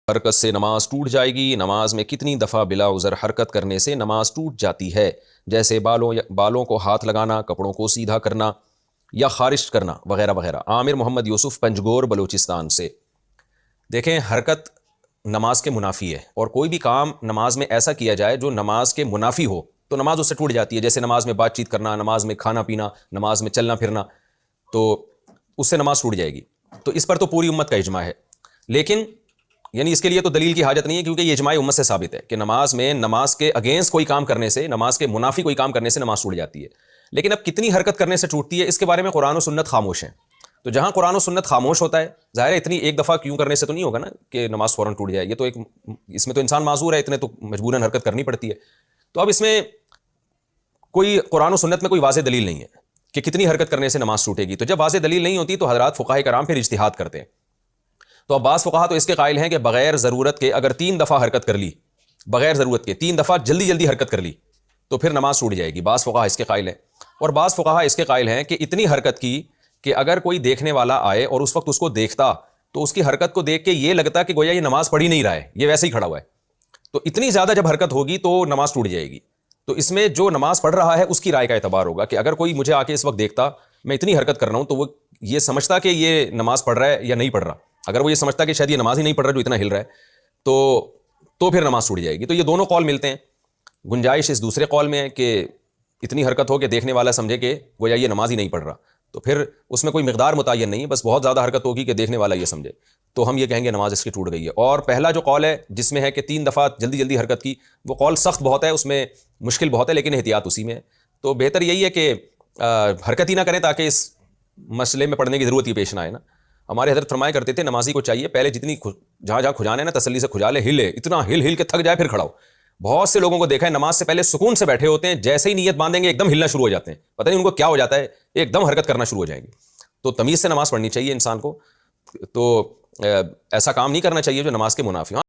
حرکت سے نماز ٹوٹ جائے گی۔ نماز میں کتنی دفعہ بلا عذر حرکت کرنے سے نماز ٹوٹ جاتی ہے؟ جیسے بالوں کو ہاتھ لگانا، کپڑوں کو سیدھا کرنا یا خارش کرنا وغیرہ وغیرہ۔ عامر محمد یوسف، پنجگور، بلوچستان سے۔ دیکھیں، حرکت نماز کے منافی ہے، اور کوئی بھی کام نماز میں ایسا کیا جائے جو نماز کے منافی ہو تو نماز اس سے ٹوٹ جاتی ہے۔ جیسے نماز میں بات چیت کرنا، نماز میں کھانا پینا، نماز میں چلنا پھرنا، تو اس سے نماز ٹوٹ جائے گی۔ تو اس پر تو پوری امت کا اجماع ہے، لیکن یعنی اس کے لیے تو دلیل کی حاجت نہیں ہے، کیونکہ یہ اجماع امت سے ثابت ہے کہ نماز میں نماز کے اگینسٹ کوئی کام کرنے سے، نماز کے منافی کوئی کام کرنے سے نماز ٹوٹ جاتی ہے۔ لیکن اب کتنی حرکت کرنے سے ٹوٹتی ہے، اس کے بارے میں قرآن و سنت خاموش ہیں۔ تو جہاں قرآن و سنت خاموش ہوتا ہے، ظاہر ہے اتنی ایک دفعہ کیوں کرنے سے تو نہیں ہوگا نا کہ نماز فوراً ٹوٹ جائے۔ یہ تو ایک، اس میں تو انسان معذور ہے، اتنے تو مجبوراً حرکت کرنی پڑتی ہے۔ تو اب اس میں کوئی قرآن و سنت میں کوئی واضح دلیل نہیں ہے کہ کتنی حرکت کرنے سے نماز ٹوٹے گی۔ تو جب واضح دلیل نہیں ہوتی تو حضرات فقہاء کرام پھر اجتہاد کرتے ہیں۔ تو اب بعض فقہا تو اس کے قائل ہیں کہ بغیر ضرورت کے اگر 3 دفعہ حرکت کر لی، بغیر ضرورت کے 3 دفعہ جلدی جلدی حرکت کر لی تو پھر نماز ٹوٹ جائے گی۔ بعض فقہا اس کے قائل ہیں، اور بعض فقہا اس کے قائل ہیں کہ اتنی حرکت کی کہ اگر کوئی دیکھنے والا آئے اور اس وقت اس کو دیکھتا تو اس کی حرکت کو دیکھ کے یہ لگتا کہ گویا یہ نماز پڑھ ہی نہیں رہا ہے، یہ ویسے ہی کھڑا ہوا ہے۔ تو اتنی زیادہ جب حرکت ہوگی تو نماز ٹوٹ جائے گی۔ تو اس میں جو نماز پڑھ رہا ہے اس کی رائے کا اعتبار ہوگا کہ اگر کوئی مجھے آ کے اس وقت دیکھتا میں اتنی حرکت کر رہا ہوں تو وہ یہ سمجھتا کہ یہ نماز پڑھ رہا ہے یا نہیں پڑھ رہا۔ اگر وہ یہ سمجھتا کہ شاید یہ نماز ہی نہیں پڑھ رہا جو اتنا ہل رہا ہے تو پھر نماز ٹوٹ جائے گی۔ تو یہ دونوں قول ملتے ہیں۔ گنجائش اس دوسرے قول میں ہے کہ اتنی حرکت ہو کہ دیکھنے والا سمجھے کہ گویا یہ نماز ہی نہیں پڑھ رہا، تو پھر اس میں کوئی مقدار متعین نہیں ہے، بس بہت زیادہ حرکت ہوگی کہ دیکھنے والا یہ سمجھے تو ہم یہ کہیں گے نماز اس کی ٹوٹ گئی ہے۔ اور پہلا جو قول ہے جس میں ہے کہ 3 دفعہ جلدی جلدی حرکت کی، وہ قول سخت بہت ہے، اس میں مشکل بہت ہے، لیکن احتیاط اسی میں ہے۔ تو بہتر یہی ہے کہ حرکت ہی نہ کریں تاکہ اس مسئلے میں پڑھنے کی ضرورت ہی پیش نہ آئے نا۔ ہمارے حضرت فرمایا کرتے تھے نمازی کو چاہیے پہلے جتنی جہاں جہاں کھجانا ہے نا تسلی سے کھجا لے، ہلے اتنا ہل کے تھک جائے پھر کھڑا ہو۔ بہت سے لوگوں کو دیکھا ہے نماز سے پہلے سکون سے بیٹھے ہوتے ہیں، جیسے ہی نیت باندھیں گے ایک دم ہلنا شروع ہو جاتے ہیں، پتہ نہیں ان کو کیا ہو جاتا ہے، ایک دم حرکت کرنا شروع ہو جائیں گے۔ تو تمیز سے نماز پڑھنی چاہیے انسان کو، تو ایسا کام نہیں کرنا چاہیے جو نماز کے منافی ہو۔